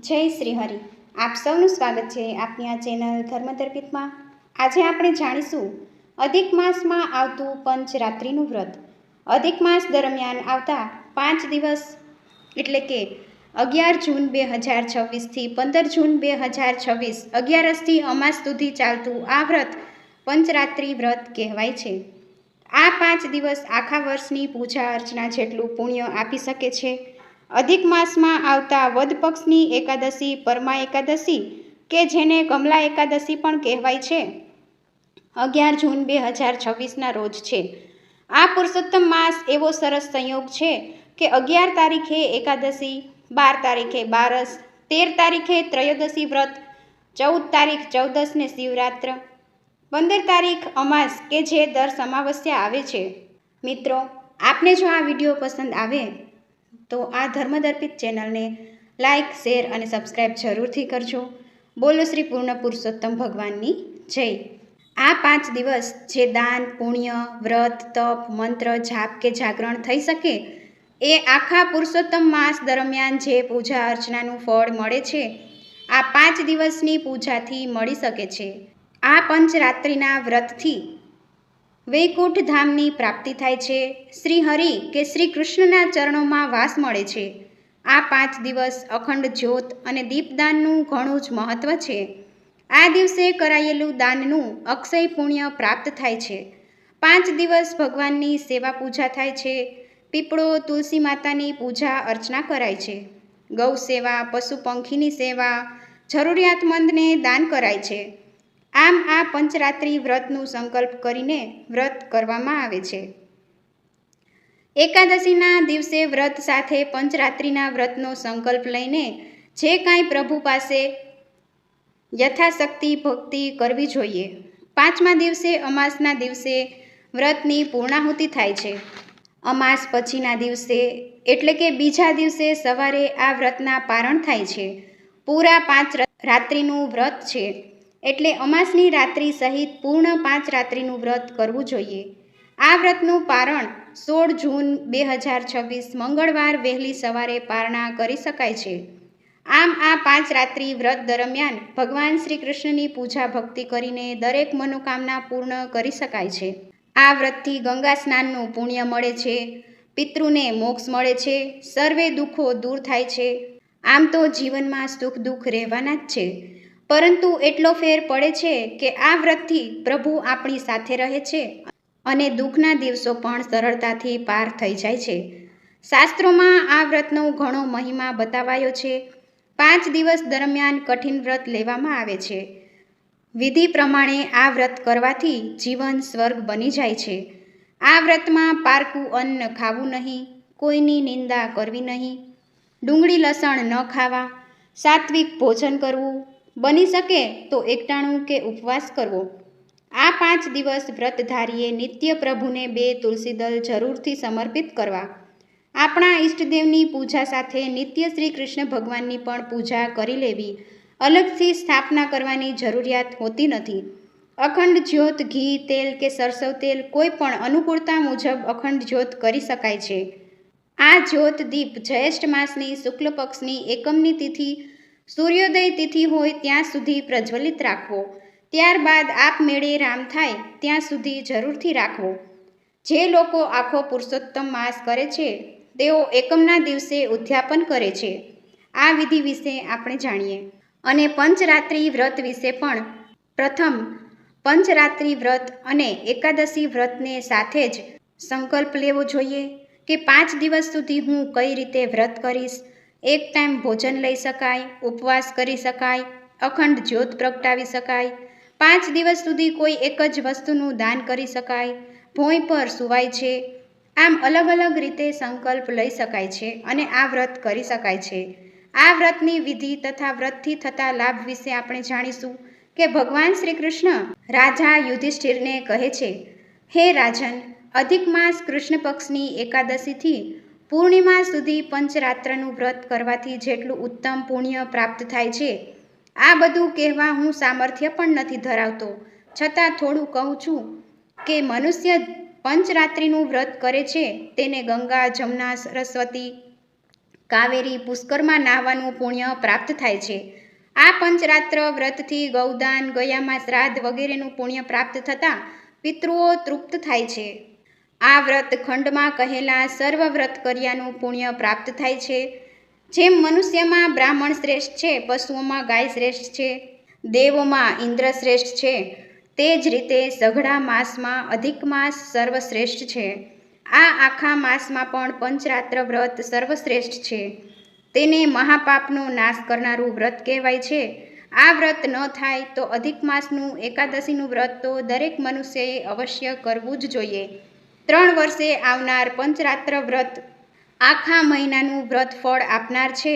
જય શ્રી હરિ. આપ સૌનું સ્વાગત છે આપની આ ચેનલ ધર્મદર્પિતમાં. આજે આપણે જાણીશું અધિક માસમાં આવતું પંચરાત્રિનું વ્રત. અધિક માસ દરમિયાન આવતા 5 દિવસ એટલે કે 11 જૂન 2026થી 15 જૂન 2026 11 અમાસ સુધી ચાલતું આ વ્રત પંચરાત્રિ વ્રત કહેવાય છે. આ 5 દિવસ આખા વર્ષની પૂજા અર્ચના જેટલું પુણ્ય આપી શકે છે. અધિક માસમાં આવતા વદ પક્ષની એકાદશી પરમા એકાદશી કે જેને કમલા એકાદશી પણ કહેવાય છે 11 જૂન 2026ના રોજ છે. આ પુરુષોત્તમ માસ એવો સરસ સંયોગ છે કે 11 તારીખે એકાદશી, 12 તારીખે બારસ, 13 તારીખે ત્રયોદશી વ્રત, 14 તારીખ ચૌદશ ને શિવરાત્ર, 15 તારીખ અમાસ કે જે દર અમાવસ્યા આવે છે. મિત્રો, આપને જો આ વિડીયો પસંદ આવે તો આ ધર્મદર્પિત ચેનલને લાઇક, શેર અને સબસ્ક્રાઈબ જરૂરથી કરજો. બોલો શ્રી પૂર્ણ પુરુષોત્તમ ભગવાનની જય. આ 5 દિવસ જે દાન, પુણ્ય, વ્રત, તપ, મંત્ર, જાપ કે જાગરણ થઈ શકે એ આખા પુરુષોત્તમ માસ દરમિયાન જે પૂજા અર્ચનાનું ફળ મળે છે આ 5 દિવસની પૂજાથી મળી શકે છે. આ પંચરાત્રિના વ્રતથી વૈકુંઠ ધામની પ્રાપ્તિ થાય છે. શ્રી હરિ કે શ્રી કૃષ્ણના ચરણોમાં વાસ મળે છે. આ 5 દિવસ અખંડ જ્યોત અને દીપદાનનું ઘણું જ મહત્વ છે. આ દિવસે કરાયેલું દાનનું અક્ષય પુણ્ય પ્રાપ્ત થાય છે. 5 દિવસ ભગવાનની સેવા પૂજા થાય છે. પીપળો, તુલસી માતાની પૂજા અર્ચના કરાય છે. ગૌ સેવા, પશુ પંખીની સેવા, જરૂરિયાતમંદને દાન કરાય છે. આમ આ પંચરાત્રિ વ્રતનું સંકલ્પ કરીને વ્રત કરવામાં આવે છે. એકાદશીના દિવસે વ્રત સાથે પંચરાત્રિના વ્રતનો સંકલ્પ લઈને જે કાંઈ પ્રભુ પાસે યથાશક્તિ ભક્તિ કરવી જોઈએ. 5મા દિવસે અમાસના દિવસે વ્રતની પૂર્ણાહુતિ થાય છે. અમાસ પછીના દિવસે એટલે કે બીજા દિવસે સવારે આ વ્રતના પારણ થાય છે. પૂરા 5 રાત્રિનું વ્રત છે એટલે અમાસની રાત્રિ સહિત પૂર્ણ 5 રાત્રિનું વ્રત કરવું જોઈએ. આ વ્રતનું પારણ 16 જૂન 2026 મંગળવાર વહેલી સવારે પારણા કરી શકાય છે. આમ આ 5 રાત્રિ વ્રત દરમિયાન ભગવાન શ્રી કૃષ્ણની પૂજા ભક્તિ કરીને દરેક મનોકામના પૂર્ણ કરી શકાય છે. આ વ્રતથી ગંગા સ્નાનનું પુણ્ય મળે છે, પિતૃને મોક્ષ મળે છે, સર્વે દુઃખો દૂર થાય છે. આમ તો જીવનમાં સુખ દુઃખ રહેવાના જ છે, પરંતુ એટલો ફેર પડે છે કે આ વ્રતથી પ્રભુ આપણી સાથે રહે છે અને દુઃખના દિવસો પણ સરળતાથી પાર થઈ જાય છે. શાસ્ત્રોમાં આ વ્રતનો ઘણો મહિમા બતાવાયો છે. 5 દિવસ દરમિયાન કઠિન વ્રત લેવામાં આવે છે. વિધિ પ્રમાણે આ વ્રત કરવાથી જીવન સ્વર્ગ બની જાય છે. આ વ્રતમાં પારકું અન્ન ખાવું નહીં, કોઈની નિંદા કરવી નહીં, ડુંગળી લસણ ન ખાવા, સાત્વિક ભોજન કરવું, બની શકે તો એકટાણું કે ઉપવાસ કરવો. આ 5 દિવસ વ્રતધારીએ નિત્ય પ્રભુને 2 તુલસીદળ જરૂરથી સમર્પિત કરવા. આપણા ઈષ્ટદેવની પૂજા સાથે નિત્ય શ્રી કૃષ્ણ ભગવાનની પણ પૂજા કરી લેવી. અલગથી સ્થાપના કરવાની જરૂરિયાત હોતી નથી. અખંડ જ્યોત ઘી, તેલ કે સરસવ તેલ કોઈ પણ અનુકૂળતા મુજબ અખંડ જ્યોત કરી શકાય છે. આ જ્યોત દીપ જ્યેષ્ઠ માસની શુક્લ પક્ષની એકમની તિથિ સૂર્યોદય તિથિ હોય ત્યાં સુધી પ્રજ્વલિત રાખવો. ત્યારબાદ આપમેળે રામ થાય ત્યાં સુધી જરૂરથી રાખવો. જે લોકો આખો પુરુષોત્તમ માસ કરે છે તેઓ એકમના દિવસે ઉદ્યાપન કરે છે. આ વિધિ વિશે આપણે જાણીએ અને પંચરાત્રિ વ્રત વિશે પણ. પ્રથમ, પંચરાત્રિ વ્રત અને એકાદશી વ્રતને સાથે જ સંકલ્પ લેવો જોઈએ કે 5 દિવસ સુધી હું કઈ રીતે વ્રત કરીશ. એક ટાઈમ ભોજન લઈ શકાય, ઉપવાસ કરી શકાય, અખંડ જ્યોત પ્રગટાવી શકાય, 5 દિવસ સુધી કોઈ એક જ વસ્તુનું દાન કરી શકાય, ભોંય પર સુવાય છે. આમ અલગ અલગ રીતે સંકલ્પ લઈ શકાય છે અને આ વ્રત કરી શકાય છે. આ વ્રતની વિધિ તથા વ્રતથી થતા લાભ વિશે આપણે જાણીશું કે ભગવાન શ્રી કૃષ્ણ રાજા યુધિષ્ઠિરને કહે છે, હે રાજન, અધિક માસ કૃષ્ણ પક્ષની એકાદશીથી પૂર્ણિમા સુધી પંચરાત્રનું વ્રત કરવાથી જેટલું ઉત્તમ પુણ્ય પ્રાપ્ત થાય છે આ બધું કહેવા હું સામર્થ્ય પણ નથી ધરાવતો, છતાં થોડું કહું છું કે મનુષ્ય પંચરાત્રિનું વ્રત કરે છે તેને ગંગા, જમના, સરસ્વતી, કાવેરી પુષ્કરમાં નાહવાનું પુણ્ય પ્રાપ્ત થાય છે. આ પંચરાત્ર વ્રતથી ગૌદાન, ગયામાં શ્રાદ્ધ વગેરેનું પુણ્ય પ્રાપ્ત થતાં પિતૃઓ તૃપ્ત થાય છે. આ વ્રત ખંડમાં કહેલા સર્વ વ્રત કર્યાનું પુણ્ય પ્રાપ્ત થાય છે. જેમ મનુષ્યમાં બ્રાહ્મણ શ્રેષ્ઠ છે, પશુઓમાં ગાય શ્રેષ્ઠ છે, દેવોમાં ઇન્દ્ર શ્રેષ્ઠ છે, તે જ રીતે સઘળા માસમાં અધિક માસ સર્વશ્રેષ્ઠ છે. આ આખા માસમાં પણ પંચરાત્ર વ્રત સર્વશ્રેષ્ઠ છે. તેને મહાપાપનો નાશ કરનારું વ્રત કહેવાય છે. આ વ્રત ન થાય તો અધિક માસનું એકાદશીનું વ્રત તો દરેક મનુષ્યએ અવશ્ય કરવું જ જોઈએ. 3 વર્ષે આવનાર પંચરાત્ર વ્રત આખા મહિનાનું વ્રત ફળ આપનાર છે,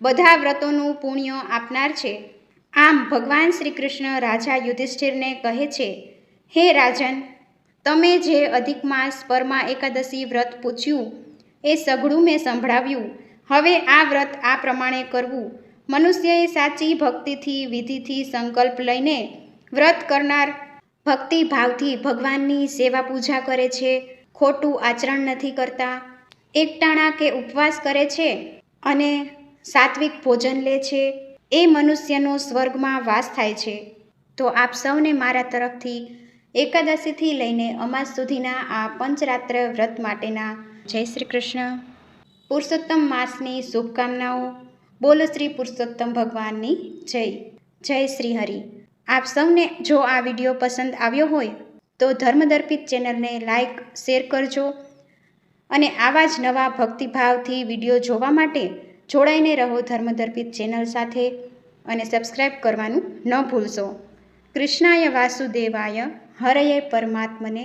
બધા વ્રતોનું પુણ્ય આપનાર છે. આમ ભગવાન શ્રી કૃષ્ણ રાજા યુધિષ્ઠિરને કહે છે, હે રાજન, તમે જે અધિક માસ પરમાં એકાદશી વ્રત પૂછ્યું એ સઘળું મેં સંભળાવ્યું. હવે આ વ્રત આ પ્રમાણે કરવું. મનુષ્યએ સાચી ભક્તિથી, વિધિથી સંકલ્પ લઈને વ્રત કરનાર ભક્તિભાવથી ભગવાનની સેવા પૂજા કરે છે, ખોટું આચરણ નથી કરતા, એકટાણા કે ઉપવાસ કરે છે અને સાત્વિક ભોજન લે છે, એ મનુષ્યનો સ્વર્ગમાં વાસ થાય છે. તો આપ સૌને મારા તરફથી એકાદશીથી લઈને અમાસ સુધીના આ પંચરાત્ર વ્રત માટેના જય શ્રી કૃષ્ણ પુરુષોત્તમ માસની શુભકામનાઓ. બોલો શ્રી પુરુષોત્તમ ભગવાનની જય. જય શ્રી હરિ. આપ સૌને જો આ વિડીયો પસંદ આવ્યો હોય તો ધર્મદર્પિત ચેનલને લાઈક, શેર કરજો અને આવા જ નવા ભક્તિભાવથી વિડીયો જોવા માટે જોડાઈને રહો ધર્મદર્પિત ચેનલ સાથે અને સબસ્ક્રાઈબ કરવાનું ન ભૂલશો. કૃષ્ણાય વાસુદેવાય હરયે પરમાત્મને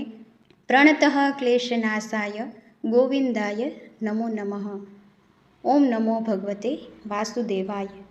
પ્રણતઃ ક્લેશનાશાય ગોવિંદાય નમો નમઃ. ઓમ નમો ભગવતે વાસુદેવાય.